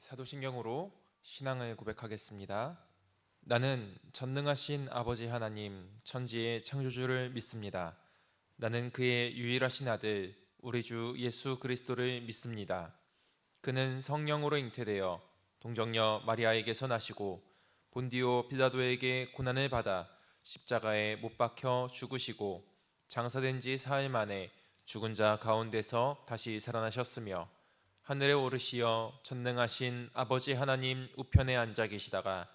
사도신경으로 신앙을 고백하겠습니다. 나는 전능하신 아버지 하나님 천지의 창조주를 믿습니다. 나는 그의 유일하신 아들 우리 주 예수 그리스도를 믿습니다. 그는 성령으로 잉태되어 동정녀 마리아에게서 나시고 본디오 빌라도에게 고난을 받아 십자가에 못 박혀 죽으시고 장사된 지 사흘 만에 죽은 자 가운데서 다시 살아나셨으며 하늘에 오르시어 전능하신 아버지 하나님 우편에 앉아 계시다가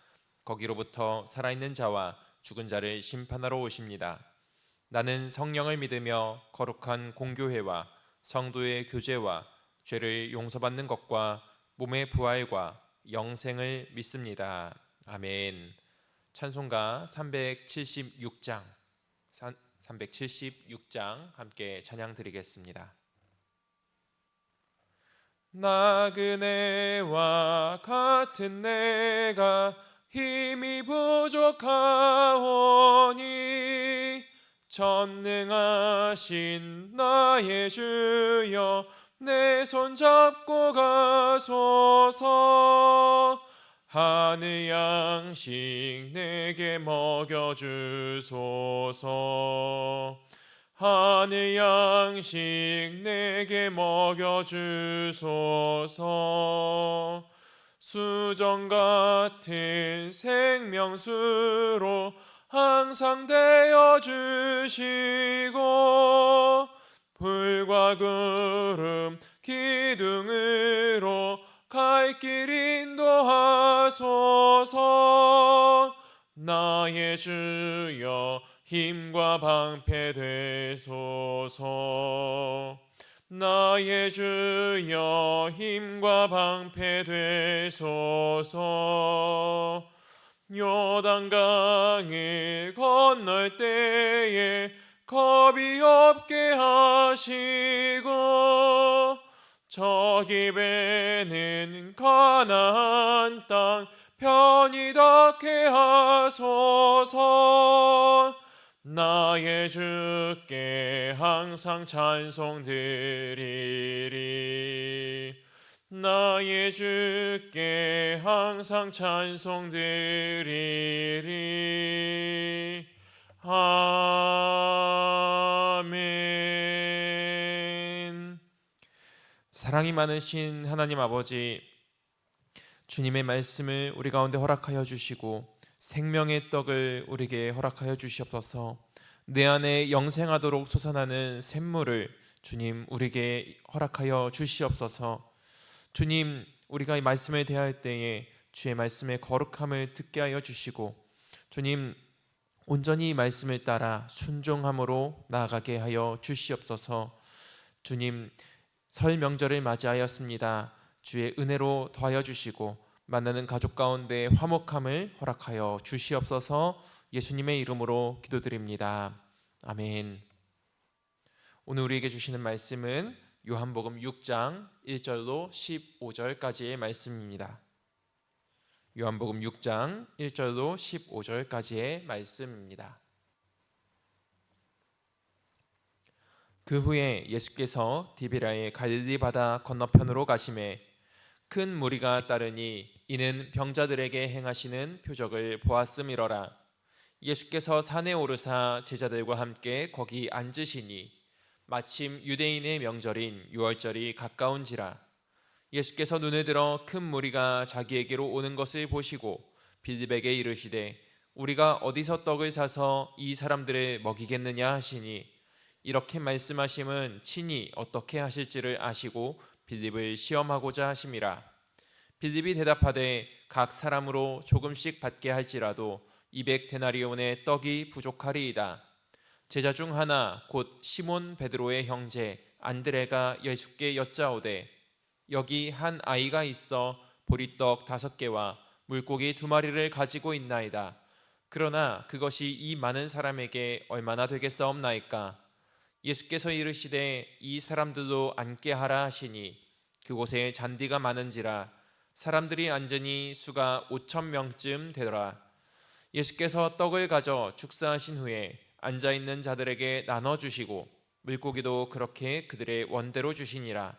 거기로부터 살아있는 자와 죽은 자를 심판하러 오십니다. 나는 성령을 믿으며 거룩한 공교회와 성도의 교제와 죄를 용서받는 것과 몸의 부활과 영생을 믿습니다. 아멘. 찬송가 376장 함께 찬양 드리겠습니다. 나그네와 같은 내가 힘이 부족하오니 전능하신 나의 주여 내 손 잡고 가소서. 하늘 양식 내게 먹여주소서. 하늘 양식 내게 먹여주소서. 수정 같은 생명수로 항상 되어주시고 불과 구름 기둥으로 갈 길 인도하소서. 나의 주여 힘과 방패 되소서. 나의 주여 힘과 방패 되소서. 요단강을 건널 때에 겁이 없게 하시고 저기 배는 가나안 땅 편히 닿게 하소서. 나의 주께 항상 찬송 드리리. 나의 주께 항상 찬송 드리리. 아멘. 사랑이 많으신 하나님 아버지, 주님의 말씀을 우리 가운데 허락하여 주시고 생명의 떡을 우리에게 허락하여 주시옵소서. 내 안에 영생하도록 솟아나는 샘물을 주님 우리에게 허락하여 주시옵소서. 주님, 우리가 이 말씀을 대할 때에 주의 말씀의 거룩함을 듣게 하여 주시고 주님 온전히 이 말씀을 따라 순종함으로 나아가게 하여 주시옵소서. 주님, 설 명절을 맞이하였습니다. 주의 은혜로 더하여 주시고 만나는 가족 가운데 화목함을 허락하여 주시옵소서. 예수님의 이름으로 기도드립니다. 아멘. 오늘 우리에게 주시는 말씀은 요한복음 6장 1절로 15절까지의 말씀입니다. 요한복음 6장 1절로 15절까지의 말씀입니다. 그 후에 예수께서 디베라의 갈릴리 바다 건너편으로 가시매 큰 무리가 따르니 이는 병자들에게 행하시는 표적을 보았음이러라. 예수께서 산에 오르사 제자들과 함께 거기 앉으시니 마침 유대인의 명절인 유월절이 가까운지라. 예수께서 눈을 들어 큰 무리가 자기에게로 오는 것을 보시고 빌립에게 이르시되 우리가 어디서 떡을 사서 이 사람들을 먹이겠느냐 하시니 이렇게 말씀하심은 친히 어떻게 하실지를 아시고 빌립을 시험하고자 하심이라. 빌립이 대답하되 각 사람으로 조금씩 받게 할지라도 200데나리온의 떡이 부족하리이다. 제자 중 하나 곧 시몬 베드로의 형제 안드레가 예수께 여짜오되 여기 한 아이가 있어 보리떡 5개와 물고기 2마리를 가지고 있나이다. 그러나 그것이 이 많은 사람에게 얼마나 되겠사옵나이까? 예수께서 이르시되 이 사람들도 앉게 하라 하시니 그곳에 잔디가 많은지라 사람들이 앉으니 수가 5,000명쯤 되더라. 예수께서 떡을 가져 축사하신 후에 앉아있는 자들에게 나눠주시고 물고기도 그렇게 그들의 원대로 주시니라.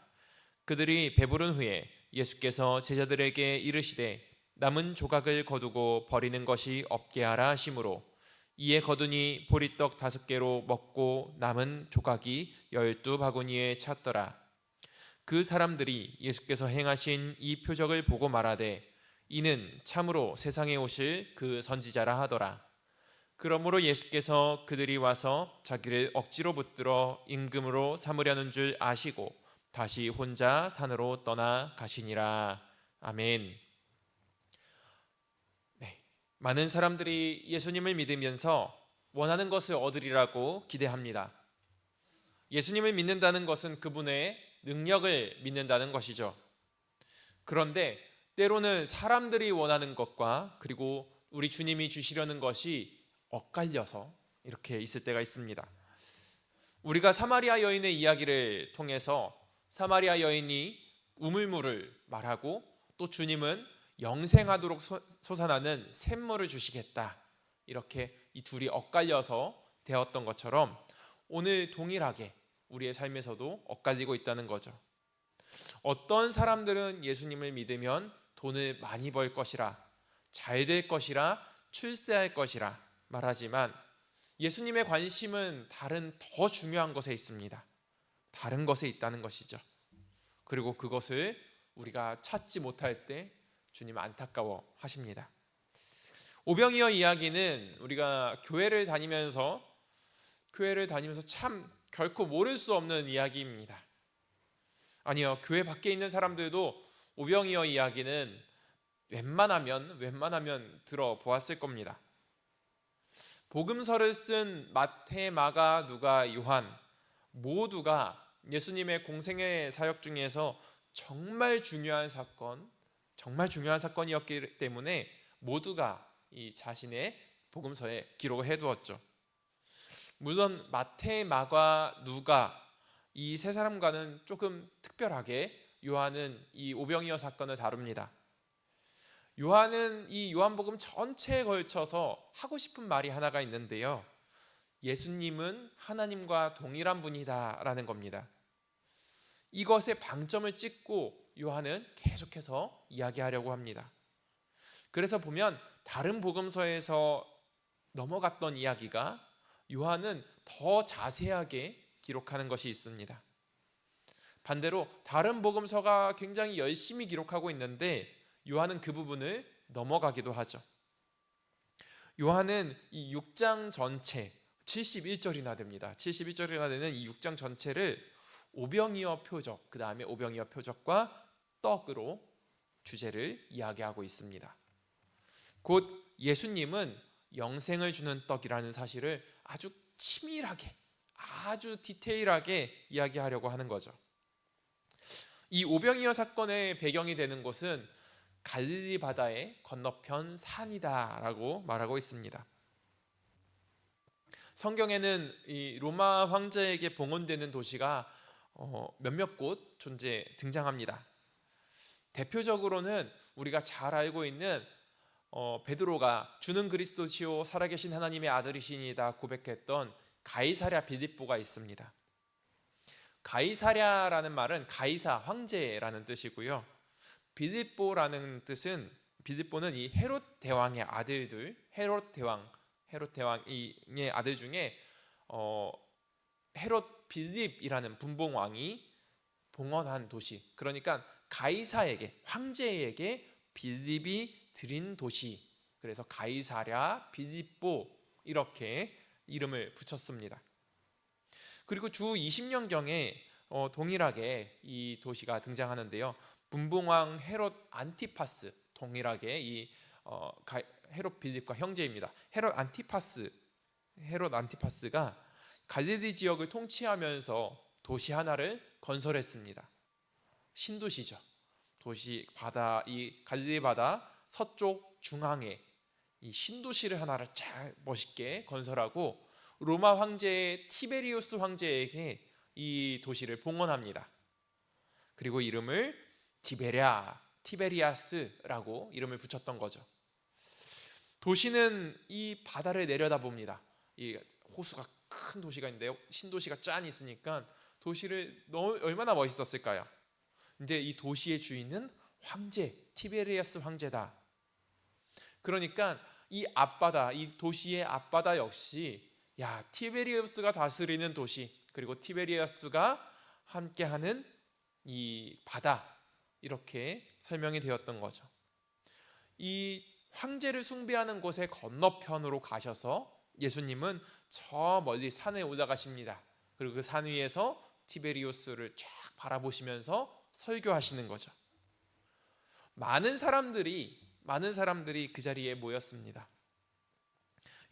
그들이 배부른 후에 예수께서 제자들에게 이르시되 남은 조각을 거두고 버리는 것이 없게 하라 하심으로 이에 거두니 보리떡 5개로 먹고 남은 조각이 12바구니에 찼더라. 그 사람들이 예수께서 행하신 이 표적을 보고 말하되 이는 참으로 세상에 오실 그 선지자라 하더라. 그러므로 예수께서 그들이 와서 자기를 억지로 붙들어 임금으로 삼으려는 줄 아시고 다시 혼자 산으로 떠나 가시니라. 아멘. 많은 사람들이 예수님을 믿으면서 원하는 것을 얻으리라고 기대합니다. 예수님을 믿는다는 것은 그분의 능력을 믿는다는 것이죠. 그런데 때로는 사람들이 원하는 것과 그리고 우리 주님이 주시려는 것이 엇갈려서 이렇게 있을 때가 있습니다. 우리가 사마리아 여인의 이야기를 통해서 사마리아 여인이 우물물을 말하고 또 주님은 영생하도록 솟아나는 샘물을 주시겠다, 이렇게 이 둘이 엇갈려서 되었던 것처럼 오늘 동일하게 우리의 삶에서도 엇갈리고 있다는 거죠. 어떤 사람들은 예수님을 믿으면 돈을 많이 벌 것이라, 잘 될 것이라, 출세할 것이라 말하지만 예수님의 관심은 다른 더 중요한 것에 있습니다. 다른 것에 있다는 것이죠. 그리고 그것을 우리가 찾지 못할 때 주님 안타까워 하십니다. 오병이어 이야기는 우리가 교회를 다니면서 참 결코 모를 수 없는 이야기입니다. 아니요, 교회 밖에 있는 사람들도 오병이어 이야기는 웬만하면 들어보았을 겁니다. 복음서를 쓴 마태, 마가, 누가, 요한 모두가 예수님의 공생애 사역 중에서 정말 중요한 사건이었기 때문에 모두가 이 자신의 복음서에 기록을 해두었죠. 물론 마태, 마가, 누가 이 세 사람과는 조금 특별하게 요한은 이 오병이어 사건을 다룹니다. 요한은 이 요한복음 전체에 걸쳐서 하고 싶은 말이 하나가 있는데요, 예수님은 하나님과 동일한 분이다라는 겁니다. 이것에 방점을 찍고 요한은 계속해서 이야기하려고 합니다. 그래서 보면 다른 복음서에서 넘어갔던 이야기가 요한은 더 자세하게 기록하는 것이 있습니다. 반대로 다른 복음서가 굉장히 열심히 기록하고 있는데 요한은 그 부분을 넘어가기도 하죠. 요한은 이 6장 전체 71절이나 됩니다. 71절이나 되는 이 6장 전체를 오병이어 표적, 그 다음에 오병이어 표적과 떡으로 주제를 이야기하고 있습니다. 곧 예수님은 영생을 주는 떡이라는 사실을 아주 치밀하게, 아주 디테일하게 이야기하려고 하는 거죠. 이 오병이어 사건의 배경이 되는 곳은 갈릴리 바다의 건너편 산이다라고 말하고 있습니다. 성경에는 이 로마 황제에게 봉헌되는 도시가 몇몇 곳 등장합니다. 대표적으로는 우리가 잘 알고 있는 베드로가 주는 그리스도시요 살아계신 하나님의 아들이시니다 고백했던 가이사랴 빌립보가 있습니다. 가이사랴라는 말은 가이사, 황제라는 뜻이고요. 빌립보는 이 헤롯 대왕의 아들들, 헤롯 대왕의 아들 중에 헤롯 빌립이라는 분봉왕이 봉헌한 도시, 그러니까 가이사에게, 황제에게 빌립이 드린 도시, 그래서 가이사랴 빌립보 이렇게 이름을 붙였습니다. 그리고 주 20년경에 동일하게 이 도시가 등장하는데요, 분봉왕 헤롯 안티파스, 동일하게 이 헤롯 빌립과 형제입니다. 헤롯 안티파스가 갈릴리 지역을 통치하면서 도시 하나를 건설했습니다. 신도시죠. 이 갈릴리 바다 서쪽 중앙에 이 신도시를 하나를 잘 멋있게 건설하고 로마 황제의 티베리우스 황제에게 이 도시를 봉헌합니다. 그리고 이름을 티베리아스라고 이름을 붙였던 거죠. 도시는 이 바다를 내려다봅니다. 이 호수가 큰 도시가 있는데요, 신도시가 짠 있으니까 도시를 얼마나 멋있었을까요? 근데 이 도시의 주인은 황제, 티베리아스 황제다. 그러니까 이 앞바다, 이 도시의 앞바다 역시 티베리우스가 다스리는 도시, 그리고 티베리아스가 함께하는 이 바다, 이렇게 설명이 되었던 거죠. 이 황제를 숭배하는 곳의 건너편으로 가셔서 예수님은 저 멀리 산에 올라가십니다. 그리고 그 산 위에서 티베리우스를 쫙 바라보시면서 설교하시는 거죠. 많은 사람들이 그 자리에 모였습니다.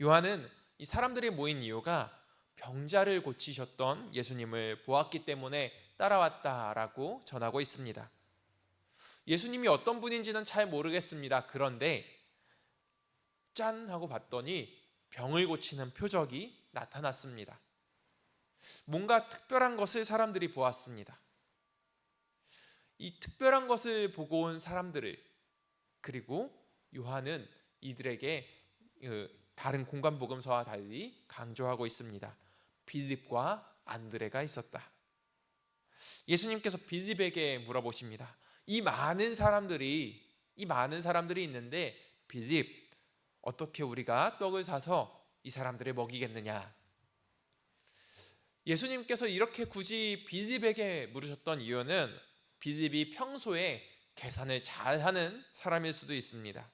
요한은 이 사람들이 모인 이유가 병자를 고치셨던 예수님을 보았기 때문에 따라왔다라고 전하고 있습니다. 예수님이 어떤 분인지는 잘 모르겠습니다. 그런데 짠 하고 봤더니 병을 고치는 표적이 나타났습니다. 뭔가 특별한 것을 사람들이 보았습니다. 이 특별한 것을 보고 온 사람들을, 그리고 요한은 이들에게 다른 공관복음서와 달리 강조하고 있습니다. 빌립과 안드레가 있었다. 예수님께서 빌립에게 물어보십니다. 이 많은 사람들이 있는데 빌립, 어떻게 우리가 떡을 사서 이 사람들을 먹이겠느냐? 예수님께서 이렇게 굳이 빌립에게 물으셨던 이유는 빌립이 평소에 계산을 잘하는 사람일 수도 있습니다.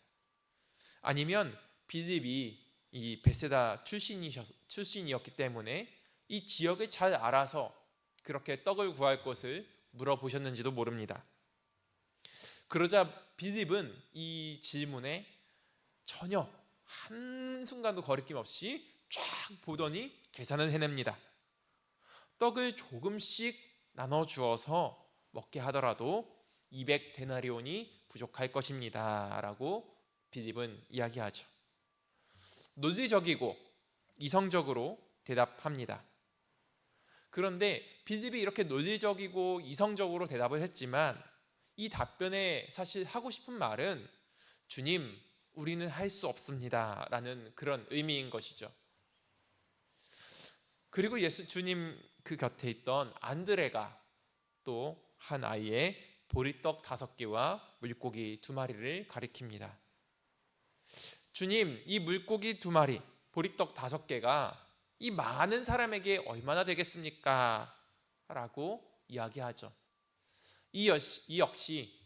아니면 빌립이 이 베세다 출신이었기 때문에 이 지역을 잘 알아서 그렇게 떡을 구할 곳을 물어보셨는지도 모릅니다. 그러자 빌립은 이 질문에 전혀 한순간도 거리낌 없이 쫙 보더니 계산을 해냅니다. 떡을 조금씩 나눠주어서 먹게 하더라도 200데나리온이 부족할 것입니다 라고 빌립은 이야기하죠. 논리적이고 이성적으로 대답합니다. 그런데 빌립이 이렇게 논리적이고 이성적으로 대답을 했지만 이 답변에 사실 하고 싶은 말은 주님, 우리는 할 수 없습니다 라는 그런 의미인 것이죠. 그리고 주님 그 곁에 있던 안드레가 또 한 아이의 보리떡 5개와 물고기 2마리를 가리킵니다. 주님, 이 물고기 2마리, 보리떡 5개가 이 많은 사람에게 얼마나 되겠습니까? 라고 이야기하죠. 이 역시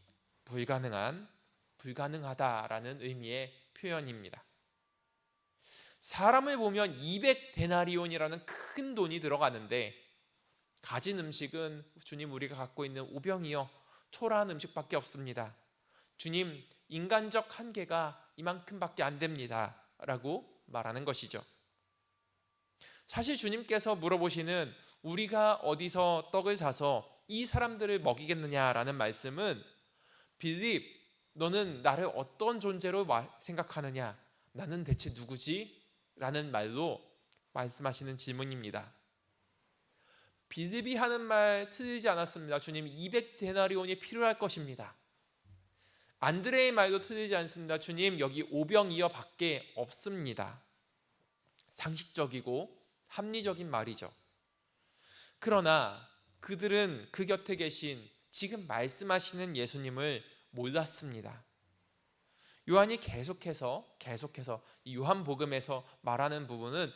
불가능하다라는 의미의 표현입니다. 사람을 보면 200데나리온이라는 큰 돈이 들어가는데 가진 음식은 주님 우리가 갖고 있는 오병이어 초라한 음식밖에 없습니다. 주님, 인간적 한계가 이만큼밖에 안 됩니다 라고 말하는 것이죠. 사실 주님께서 물어보시는 우리가 어디서 떡을 사서 이 사람들을 먹이겠느냐라는 말씀은 빌립, 너는 나를 어떤 존재로 생각하느냐? 나는 대체 누구지? 라는 말로 말씀하시는 질문입니다. 빌립이 하는 말 틀리지 않았습니다. 주님, 200데나리온이 필요할 것입니다. 안드레의 말도 틀리지 않습니다. 주님, 여기 오병이어밖에 없습니다. 상식적이고 합리적인 말이죠. 그러나 그들은 그 곁에 계신 지금 말씀하시는 예수님을 몰랐습니다. 요한이 계속해서 이 요한복음에서 말하는 부분은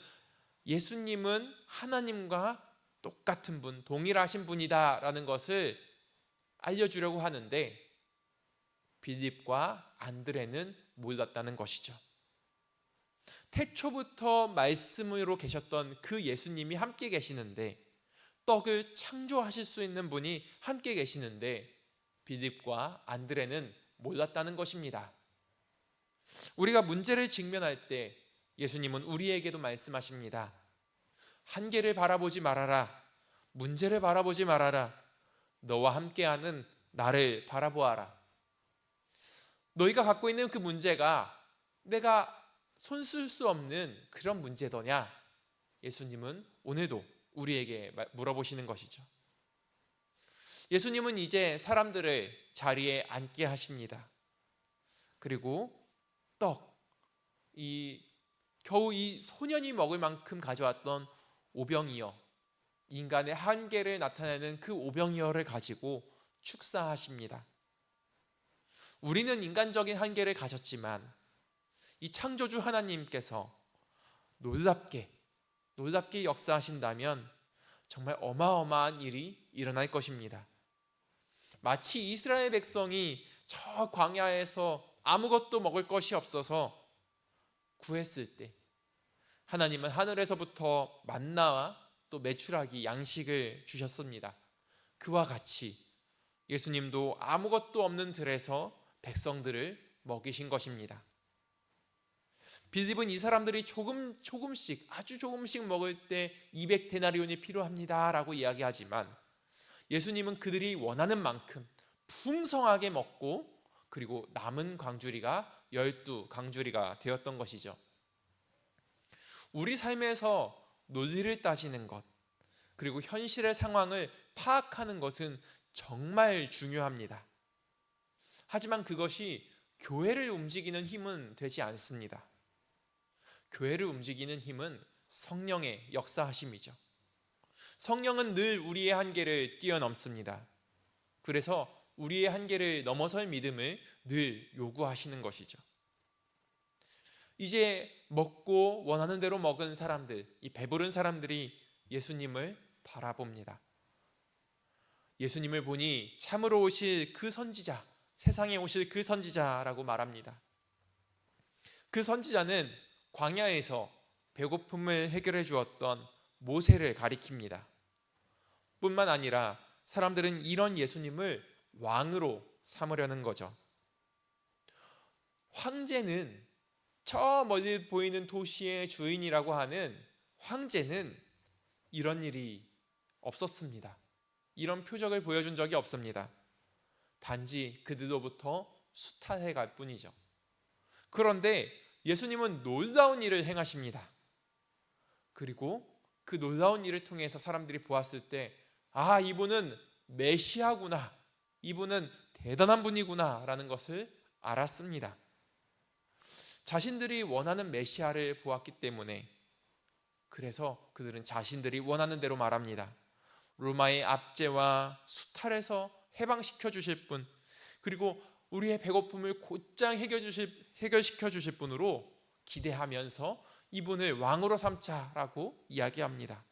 예수님은 하나님과 똑같은 분, 동일하신 분이다라는 것을 알려주려고 하는데 빌립과 안드레는 몰랐다는 것이죠. 태초부터 말씀으로 계셨던 그 예수님이 함께 계시는데, 떡을 창조하실 수 있는 분이 함께 계시는데 빌립과 안드레는 몰랐다는 것입니다. 우리가 문제를 직면할 때 예수님은 우리에게도 말씀하십니다. 한계를 바라보지 말아라. 문제를 바라보지 말아라. 너와 함께하는 나를 바라보아라. 너희가 갖고 있는 그 문제가 내가 손쓸 수 없는 그런 문제더냐? 예수님은 오늘도 우리에게 물어보시는 것이죠. 예수님은 이제 사람들을 자리에 앉게 하십니다. 그리고 겨우 이 소년이 먹을 만큼 가져왔던 오병이어, 인간의 한계를 나타내는 그 오병이어를 가지고 축사하십니다. 우리는 인간적인 한계를 가졌지만 이 창조주 하나님께서 놀랍게 역사하신다면 정말 어마어마한 일이 일어날 것입니다. 마치 이스라엘 백성이 저 광야에서 아무것도 먹을 것이 없어서 구했을 때 하나님은 하늘에서부터 만나와 또 메추라기 양식을 주셨습니다. 그와 같이 예수님도 아무것도 없는 들에서 백성들을 먹이신 것입니다. 빌립은 이 사람들이 아주 조금씩 먹을 때 200데나리온이 필요합니다 라고 이야기하지만 예수님은 그들이 원하는 만큼 풍성하게 먹고 그리고 남은 광주리가 12광주리가 되었던 것이죠. 우리 삶에서 논리를 따지는 것 그리고 현실의 상황을 파악하는 것은 정말 중요합니다. 하지만 그것이 교회를 움직이는 힘은 되지 않습니다. 교회를 움직이는 힘은 성령의 역사하심이죠. 성령은 늘 우리의 한계를 뛰어넘습니다. 그래서 우리의 한계를 넘어설 믿음을 늘 요구하시는 것이죠. 이제 먹고 원하는 대로 먹은 사람들, 이 배부른 사람들이 예수님을 바라봅니다. 예수님을 보니 참으로 오실 그 선지자, 세상에 오실 그 선지자라고 말합니다. 그 선지자는 광야에서 배고픔을 해결해 주었던 모세를 가리킵니다. 뿐만 아니라 사람들은 이런 예수님을 왕으로 삼으려는 거죠. 황제는 저 멀리 보이는 도시의 주인이라고 하는 황제는 이런 일이 없었습니다. 이런 표적을 보여준 적이 없습니다. 단지 그들로부터 수탈해 갈 뿐이죠. 그런데 예수님은 놀라운 일을 행하십니다. 그리고 그 놀라운 일을 통해서 사람들이 보았을 때 이분은 메시아구나, 이분은 대단한 분이구나 라는 것을 알았습니다. 자신들이 원하는 메시아를 보았기 때문에 그래서 그들은 자신들이 원하는 대로 말합니다. 로마의 압제와 수탈에서 해방시켜 주실 분, 그리고 우리의 배고픔을 곧장 해결시켜 주실 분으로 기대하면서 이분을 왕으로 삼자라고 이야기합니다.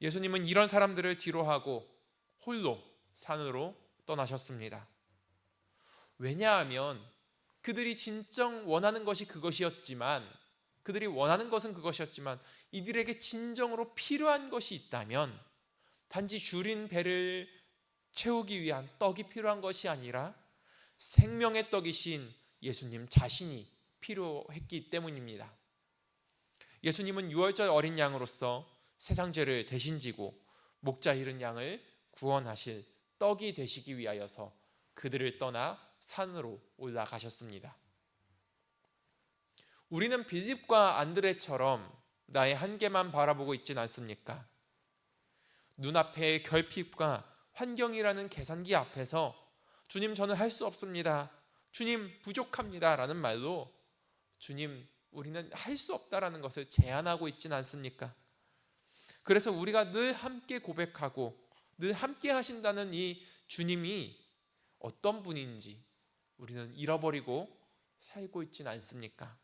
예수님은 이런 사람들을 뒤로하고 홀로 산으로 떠나셨습니다. 왜냐하면 그들이 진정 원하는 것이 그것이었지만 이들에게 진정으로 필요한 것이 있다면 단지 줄인 배를 채우기 위한 떡이 필요한 것이 아니라 생명의 떡이신 예수님 자신이 필요했기 때문입니다. 예수님은 유월절 어린 양으로서 세상 죄를 대신 지고 목자 잃은 양을 구원하실 떡이 되시기 위하여서 그들을 떠나 산으로 올라가셨습니다. 우리는 빌립과 안드레처럼 나의 한계만 바라보고 있진 않습니까? 눈앞의 결핍과 환경이라는 계산기 앞에서 주님 저는 할 수 없습니다, 주님 부족합니다 라는 말로 주님 우리는 할 수 없다라는 것을 제안하고 있진 않습니까? 그래서 우리가 늘 함께 고백하고 늘 함께 하신다는 이 주님이 어떤 분인지 우리는 잃어버리고 살고 있진 않습니까?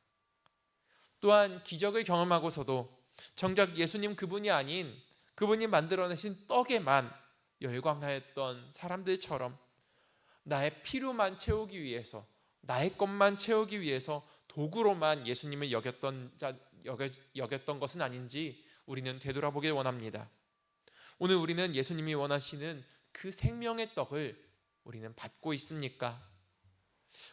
또한 기적을 경험하고서도 정작 예수님 그분이 아닌 그분이 만들어내신 떡에만 열광하였던 사람들처럼 나의 필요만 채우기 위해서, 나의 것만 채우기 위해서 도구로만 예수님을 여겼던 것은 아닌지 우리는 되돌아보길 원합니다. 오늘 우리는 예수님이 원하시는 그 생명의 떡을 우리는 받고 있습니까?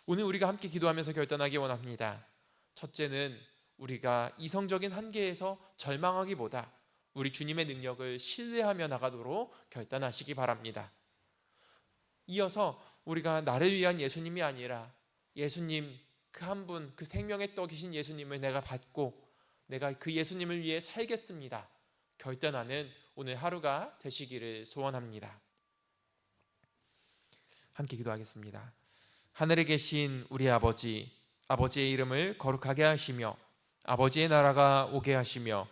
오늘 우리가 함께 기도하면서 결단하기 원합니다. 첫째는 우리가 이성적인 한계에서 절망하기보다 우리 주님의 능력을 신뢰하며 나가도록 결단하시기 바랍니다. 이어서 우리가 나를 위한 예수님이 아니라 예수님 그 한 분, 그 생명의 떡이신 예수님을 내가 받고 내가 그 예수님을 위해 살겠습니다 결단하는 오늘 하루가 되시기를 소원합니다. 함께 기도하겠습니다. 하늘에 계신 우리 아버지, 아버지의 이름을 거룩하게 하시며 아버지의 나라가 오게 하시며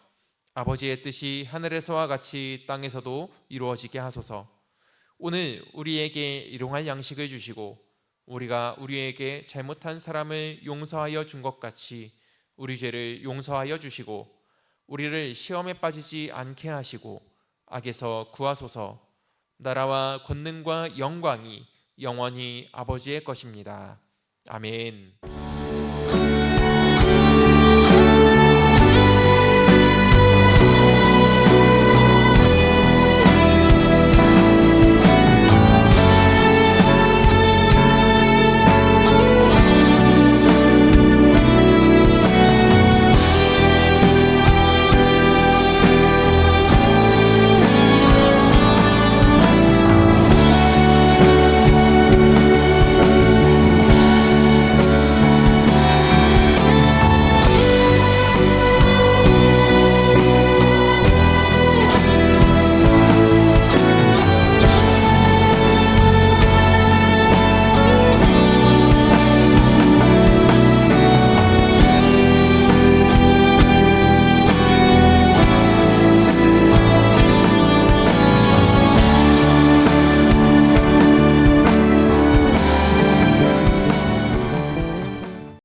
아버지의 뜻이 하늘에서와 같이 땅에서도 이루어지게 하소서. 오늘 우리에게 일용할 양식을 주시고 우리가 우리에게 잘못한 사람을 용서하여 준 것 같이 우리 죄를 용서하여 주시고 우리를 시험에 빠지지 않게 하시고 악에서 구하소서. 나라와 권능과 영광이 영원히 아버지의 것입니다. 아멘.